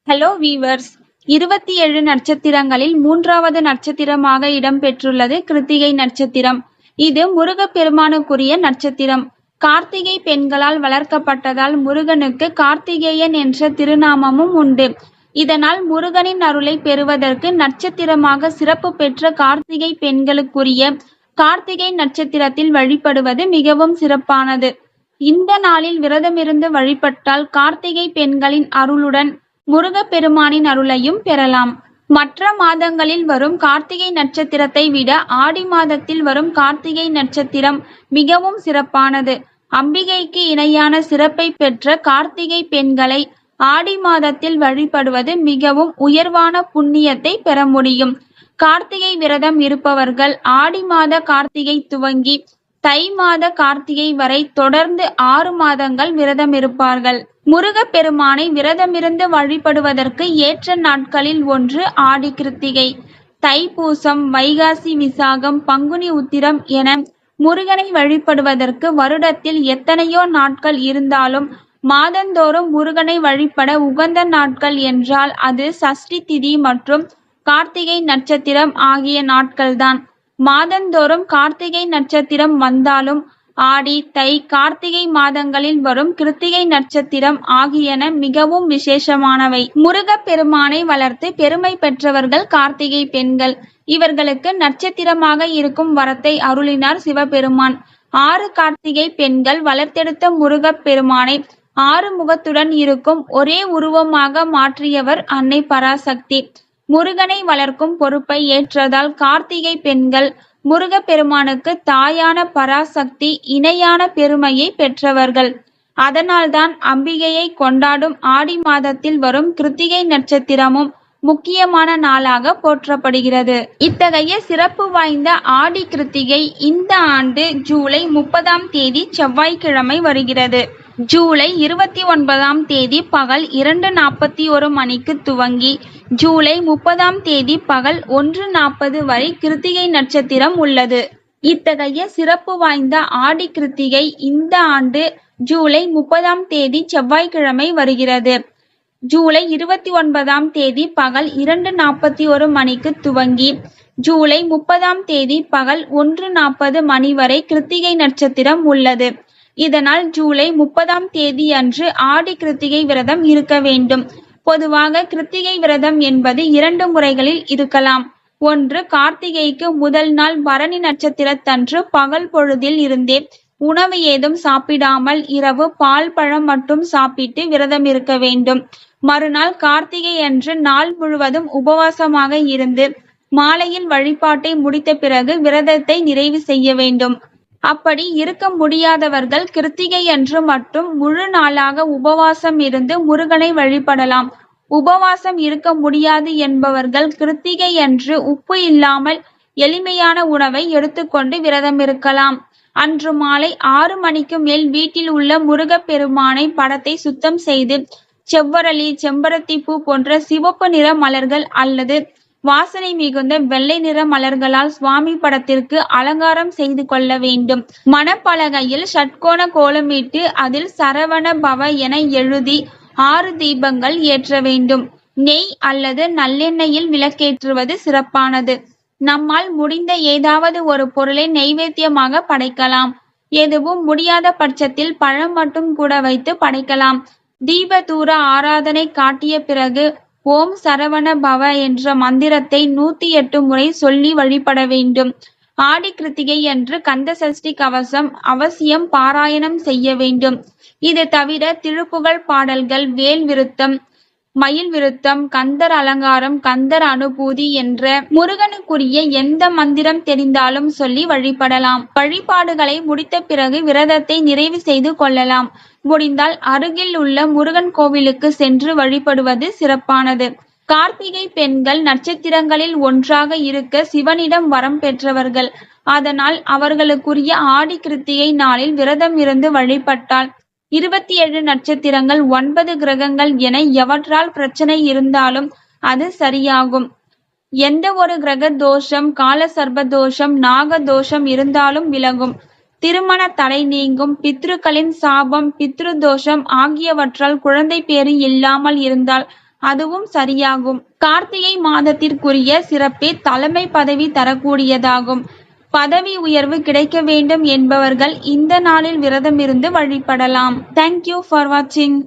Hello viewers. 27 நட்சத்திரங்களில் மூன்றாவது நட்சத்திரமாக இடம்பெற்றுள்ளது கிருத்திகை நட்சத்திரம். இது முருகப்பெருமானுக்குரிய நட்சத்திரம். கார்த்திகை பெண்களால் வளர்க்கப்பட்டதால் முருகனுக்கு கார்த்திகேயன் என்ற திருநாமமும் உண்டு. இதனால் முருகனின் அருளை பெறுவதற்கு நட்சத்திரமாக சிறப்பு பெற்ற கார்த்திகை பெண்களுக்குரிய கார்த்திகை நட்சத்திரத்தில் வழிபடுவது மிகவும் சிறப்பானது. இந்த நாளில் விரதமிருந்து வழிபட்டால் கார்த்திகை பெண்களின் அருளுடன் முருகப்பெருமானின் அருளையும் பெறலாம். மற்ற மாதங்களில் வரும் கார்த்திகை நட்சத்திரத்தை விட ஆடி மாதத்தில் வரும் கார்த்திகை நட்சத்திரம் மிகவும் சிறப்பானது. அம்பிகைக்கு இணையான சிறப்பை பெற்ற கார்த்திகை பெண்களை ஆடி மாதத்தில் வழிபடுவது மிகவும் உயர்வான புண்ணியத்தை பெற முடியும். கார்த்திகை விரதம் இருப்பவர்கள் ஆடி மாத கார்த்திகை துவங்கி தை மாத கார்த்திகை வரை தொடர்ந்து 6 மாதங்கள் விரதம் இருப்பார்கள். முருகப்பெருமானை விரதமிருந்து வழிபடுவதற்கு ஏற்ற நாட்களில் ஒன்று ஆடி கிருத்திகை, தைப்பூசம், வைகாசி விசாகம், பங்குனி உத்திரம் என முருகனை வழிபடுவதற்கு வருடத்தில் எத்தனையோ நாட்கள் இருந்தாலும் மாதந்தோறும் முருகனை வழிபட உகந்த நாட்கள் என்றால் அது சஷ்டி திதி மற்றும் கார்த்திகை நட்சத்திரம் ஆகிய நாட்கள்தான். மாதந்தோறும் கார்த்திகை நட்சத்திரம் வந்தாலும் ஆடி, தை, கார்த்திகை மாதங்களில் வரும் கிருத்திகை நட்சத்திரம் ஆகியன மிகவும் விசேஷமானவை. முருகப்பெருமானை வளர்த்து பெருமை பெற்றவர்கள் கார்த்திகை பெண்கள். இவர்களுக்கு நட்சத்திரமாக இருக்கும் வரத்தை அருளினார் சிவபெருமான். 6 கார்த்திகை பெண்கள் வளர்த்தெடுத்த முருகப்பெருமானை 6 முகத்துடன் இருக்கும் ஒரே உருவமாக மாற்றியவர் அன்னை பராசக்தி. முருகனை வளர்க்கும் பொறுப்பை ஏற்றதால் கார்த்திகை பெண்கள் முருகப்பெருமானுக்கு தாயான பராசக்தி இணையான பெருமையை பெற்றவர்கள். அதனால்தான் அம்பிகையை கொண்டாடும் ஆடி மாதத்தில் வரும் கிருத்திகை நட்சத்திரமும் முக்கியமான நாளாக போற்றப்படுகிறது. இத்தகைய சிறப்பு வாய்ந்த ஆடி கிருத்திகை இந்த ஆண்டு ஜூலை 30ஆம் தேதி செவ்வாய்க்கிழமை வருகிறது. ஜூலை 29ஆம் தேதி பகல் 2:41 மணிக்கு துவங்கி ஜூலை 30ஆம் தேதி பகல் 1:40 வரை கிருத்திகை நட்சத்திரம் உள்ளது. இத்தகைய சிறப்பு வாய்ந்த ஆடி கிருத்திகை இந்த ஆண்டு ஜூலை 30ஆம் தேதி செவ்வாய்க்கிழமை வருகிறது. ஜூலை 29ஆம் தேதி பகல் 2:41 மணிக்கு துவங்கி ஜூலை 30ஆம் தேதி பகல் 1:40 மணி வரை கிருத்திகை நட்சத்திரம் உள்ளது. இதனால் ஜூலை 30ஆம் தேதி அன்று ஆடி கிருத்திகை விரதம் இருக்க வேண்டும். பொதுவாக கிருத்திகை விரதம் என்பது 2 முறைகளில் இருக்கலாம். ஒன்று, கார்த்திகைக்கு முதல் நாள் பரணி நட்சத்திரத்தன்று பகல் பொழுதில் இருந்தே உணவு ஏதும் சாப்பிடாமல் இரவு பால் பழம் மட்டும் சாப்பிட்டு விரதம் இருக்க வேண்டும். மறுநாள் கார்த்திகை அன்று நாள் முழுவதும் உபவாசமாக இருந்து மாலையில் வழிபாட்டை முடித்த பிறகு விரதத்தை நிறைவு செய்ய வேண்டும். அப்படி இருக்க முடியாதவர்கள் கிருத்திகை அன்று மட்டும் முழு நாளாக உபவாசம் இருந்து முருகனை வழிபடலாம். உபவாசம் இருக்க முடியாது என்பவர்கள் கிருத்திகை அன்று உப்பு இல்லாமல் எளிமையான உணவை எடுத்துக்கொண்டு விரதம் இருக்கலாம். அன்று மாலை 6 மணிக்கு மேல் வீட்டில் உள்ள முருகப்பெருமானை படத்தை சுத்தம் செய்து செவ்வரளி, செம்பருத்தி பூ போன்ற சிவப்பு நிற மலர்கள் அல்லது வாசனை மிகுந்த வெள்ளை நிற மலர்களால் சுவாமி படத்திற்கு அலங்காரம் செய்து கொள்ள வேண்டும். மணப்பலகையில் ஷட்கோண கோலமிட்டு அதில் சரவண பவ என எழுதி 6 தீபங்கள் ஏற்ற வேண்டும். நெய் அல்லது நல்லெண்ணெயில் விளக்கேற்றுவது சிறப்பானது. நம்மால் முடிந்த ஏதாவது ஒரு பொருளை நெய்வேத்தியமாக படைக்கலாம். எதுவும் முடியாத பட்சத்தில் பழம் மட்டும் கூட வைத்து படைக்கலாம். தீப தூர ஆராதனை காட்டிய பிறகு ஓம் சரவண பவ என்ற மந்திரத்தை 108 முறை சொல்லி வழிபட வேண்டும். ஆடி கிருத்திகை அன்று கந்த சஷ்டி கவசம் அவசியம் பாராயணம் செய்ய வேண்டும். இது தவிர திருப்புகழ் பாடல்கள், வேல் விருத்தம், மயில் விருத்தம், கந்தர் அலங்காரம், கந்தர் அனுபூதி என்ற முருகனுக்குரிய எந்த மந்திரம் தெரிந்தாலும் சொல்லி வழிபடலாம். வழிபாடுகளை முடித்த பிறகு விரதத்தை நிறைவு செய்து கொள்ளலாம். முடிந்தால் அருகில் உள்ள முருகன் கோவிலுக்கு சென்று வழிபடுவது சிறப்பானது. கார்த்திகை பெண்கள் நட்சத்திரங்களில் ஒன்றாக இருக்க சிவனிடம் வரம் பெற்றவர்கள். அதனால் அவர்களுக்குரிய ஆடி கிருத்திகை நாளில் விரதம் இருந்து வழிபட்டால் 27 நட்சத்திரங்கள், 9 கிரகங்கள் என எவற்றால் பிரச்சனை இருந்தாலும் அது சரியாகும். எந்த ஒரு கிரக தோஷம், கால சர்ப்ப தோஷம், நாக தோஷம் இருந்தாலும் விலகும். திருமண தடை நீங்கும். பித்ருக்களின் சாபம், பித்ரு தோஷம் ஆகியவற்றால் குழந்தை பேறு இல்லாமல் இருந்தால் அதுவும் சரியாகும். கார்த்திகை மாதத்திற்குரிய சிறப்பே தலைமை பதவி தரக்கூடியதாகும். பதவி உயர்வு கிடைக்க வேண்டும் என்பவர்கள் இந்த நாளில் விரதமிருந்து வழிபடலாம். தேங்க்யூ ஃபார் வாட்சிங்.